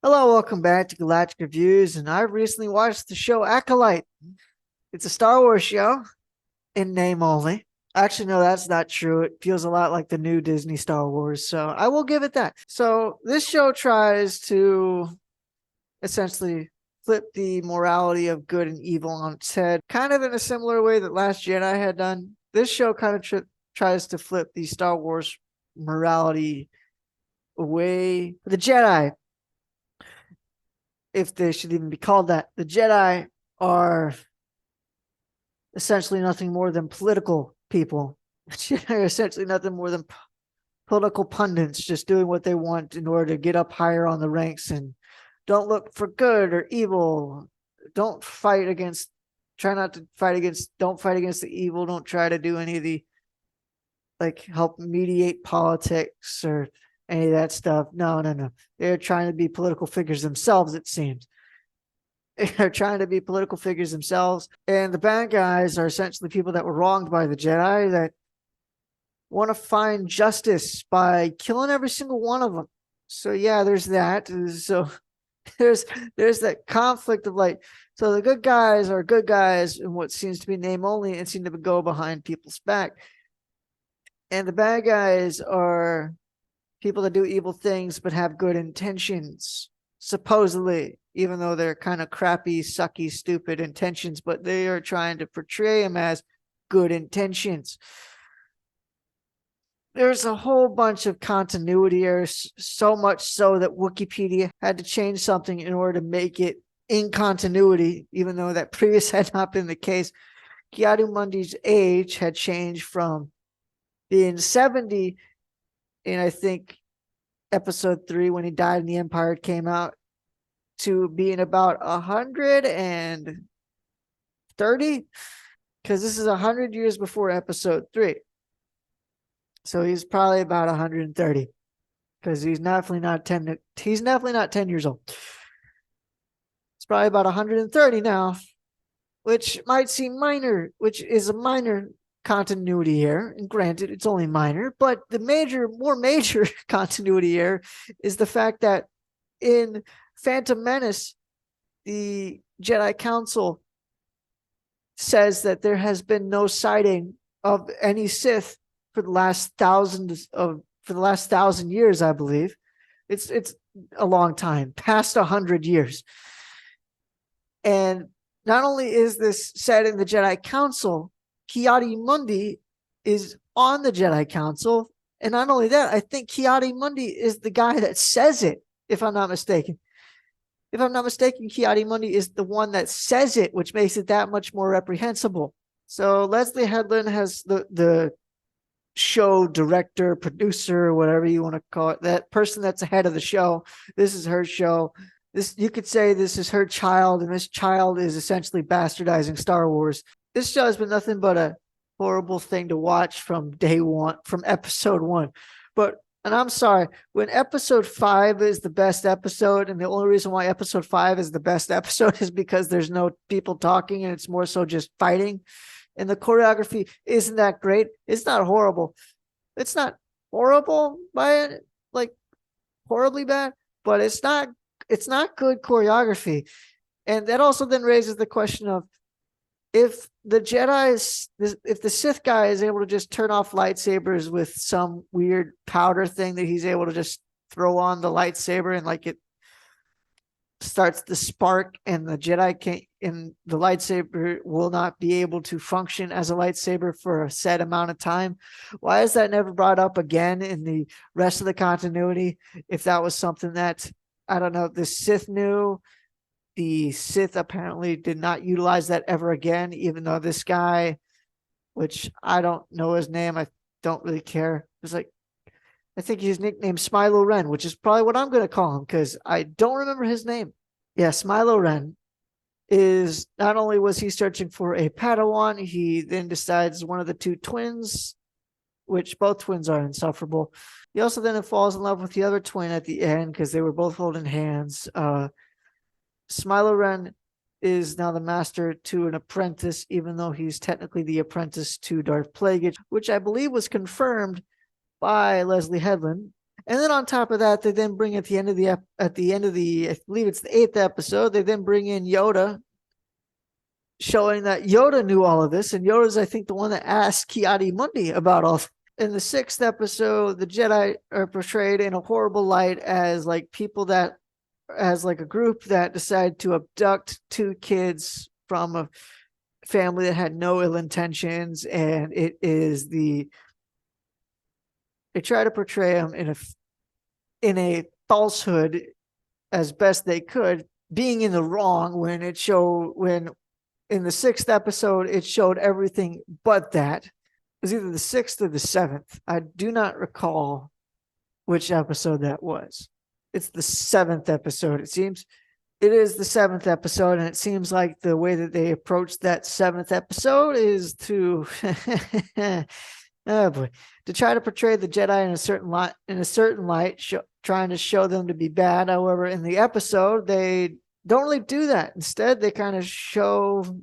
Hello, welcome back to Galactic Reviews, and I recently watched the show Acolyte. It's a Star Wars show in name only. Actually, no, that's not true. It feels a lot like the new Disney Star Wars, so I will give it that. So, this show tries to essentially flip the morality of good and evil on its head, kind of in a similar way that Last Jedi had done. This show kind of tries to flip the Star Wars morality away. The Jedi, if they should even be called that. The Jedi are essentially nothing more than political people. The Jedi are essentially nothing more than political pundits just doing what they want in order to get up higher on the ranks and don't look for good or evil. Don't fight against, try not to fight against, don't fight against the evil. Don't try to do any of the, like, help mediate politics or any of that stuff. No, no, no. They're trying to be political figures themselves, it seems. They're trying to be political figures themselves. And the bad guys are essentially people that were wronged by the Jedi that want to find justice by killing every single one of them. So yeah, there's that. So there's there's that conflict of like, so the good guys are good guys in what seems to be name only and seem to go behind people's back. And the bad guys are people that do evil things but have good intentions, supposedly, even though they're kind of crappy, sucky, stupid intentions, but they are trying to portray them as good intentions. There's a whole bunch of continuity errors, so much so that Wikipedia had to change something in order to make it in continuity, even though that previous had not been the case. Mundi's age had changed from being 70 in, I think, episode 3 when he died and the Empire came out to being about 130, because this is 100 years before episode 3. So he's probably about 130 because he's definitely not 10. He's definitely not 10 years old. It's probably about 130 now, which might seem minor, which is a minor continuity here. And granted, it's only minor, but the more major continuity here is the fact that in Phantom Menace, the Jedi Council says that there has been no sighting of any Sith for the last 1,000 years, I believe. It's a long time, past 100 years. And not only is this said in the Jedi Council, Mundi is on the Jedi Council. And not only that, I think Mundi is the guy that says it, if I'm not mistaken. If I'm not mistaken, Mundi is the one that says it, which makes it that much more reprehensible. So Leslie Headland has the show director, producer, whatever you want to call it, that person that's ahead of the show. This is her show. This, you could say this is her child, and this child is essentially bastardizing Star Wars. This show has been nothing but a horrible thing to watch from day one, from episode 1. And I'm sorry, when episode 5 is the best episode, and the only reason why episode 5 is the best episode is because there's no people talking and it's more so just fighting. And the choreography isn't that great. It's not horrible. It's not horrible by it, like horribly bad, but it's not good choreography. And that also then raises the question of, if the Sith guy is able to just turn off lightsabers with some weird powder thing that he's able to just throw on the lightsaber and like it starts to spark, and the Jedi can't, and the lightsaber will not be able to function as a lightsaber for a set amount of time. Why is that never brought up again in the rest of the continuity? If that was something that, I don't know, the Sith knew, the Sith apparently did not utilize that ever again, even though this guy, which I don't know his name, I don't really care. It's like, I think he's nicknamed Smilo Ren, which is probably what I'm going to call him because I don't remember his name. Yeah, Smilo Ren is, not only was he searching for a Padawan, he then decides one of the two twins, which both twins are insufferable. He also then falls in love with the other twin at the end because they were both holding hands. Smilo Ren is now the master to an apprentice, even though he's technically the apprentice to Darth Plagueis, which I believe was confirmed by Leslie Headland. And then on top of that, they then bring at the end of the I believe it's the 8th episode, they then bring in Yoda, showing that Yoda knew all of this, and Yoda's, I think, the one that asked Ki-Adi-Mundi about all. In the 6th episode, the Jedi are portrayed in a horrible light as like people that, as like a group that decided to abduct 2 kids from a family that had no ill intentions, and they try to portray them in a falsehood as best they could, being in the wrong when in the 6th episode it showed everything but that. It was either the 6th or the 7th. I do not recall which episode that was. It's the 7th episode, it seems. It is the 7th episode, and it seems like the way that they approached that 7th episode is to oh boy, to try to portray the Jedi in a certain light, trying to show them to be bad. However, in the episode, they don't really do that. Instead, they kind of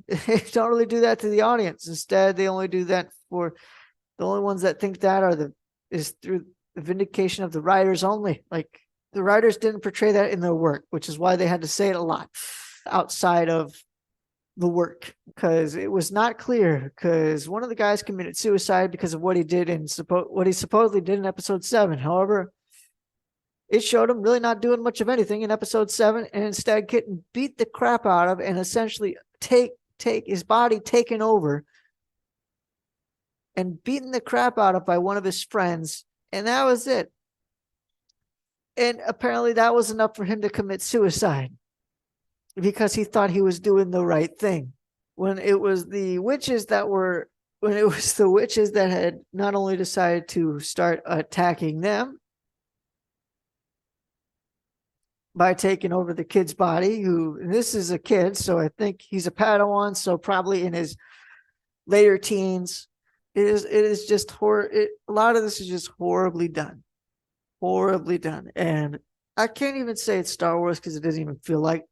they don't really do that to the audience. Instead, they only do that for the only ones that think that is through the vindication of the writers only. Like, the writers didn't portray that in their work, which is why they had to say it a lot outside of the work, because it was not clear, because one of the guys committed suicide because of what he did what he supposedly did in episode 7. However, it showed him really not doing much of anything in episode 7, and instead getting beat the crap out of and essentially take his body taken over and beaten the crap out of by one of his friends, and that was it. And apparently that was enough for him to commit suicide because he thought he was doing the right thing. When it was the witches that had not only decided to start attacking them by taking over the kid's body, this is a kid, so I think he's a Padawan, so probably in his later teens. It is just a lot of this is just horribly done. And I can't even say it's Star Wars because it doesn't even feel like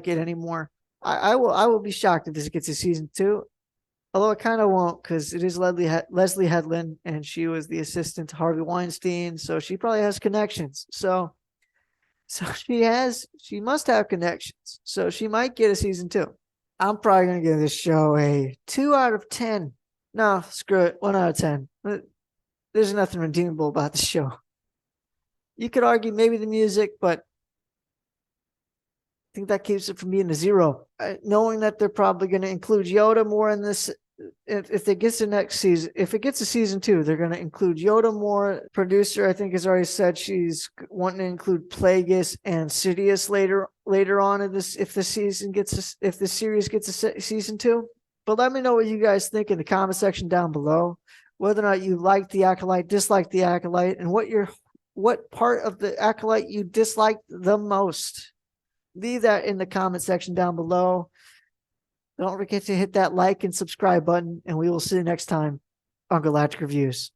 it anymore. I will be shocked if this gets a season 2, although I kind of won't, because it is Leslie Headland, and she was the assistant to Harvey Weinstein, so she probably has connections. So she must have connections, so she might get a season 2. I'm probably gonna give this show a 2 out of 10. No, screw it, 1 out of 10. There's nothing redeemable about the show. You could argue maybe the music, but I think that keeps it from being a 0. Knowing that they're probably going to include Yoda more in this, if it gets a season 2, they're going to include Yoda more. Producer, I think, has already said she's wanting to include Plagueis and Sidious later on in this, if the series gets a season 2. But let me know what you guys think in the comment section down below, whether or not you like the Acolyte, dislike the Acolyte, and what part of the Acolyte you disliked the most. Leave that in the comment section down below. Don't forget to hit that like and subscribe button, and we will see you next time on Galactic Reviews.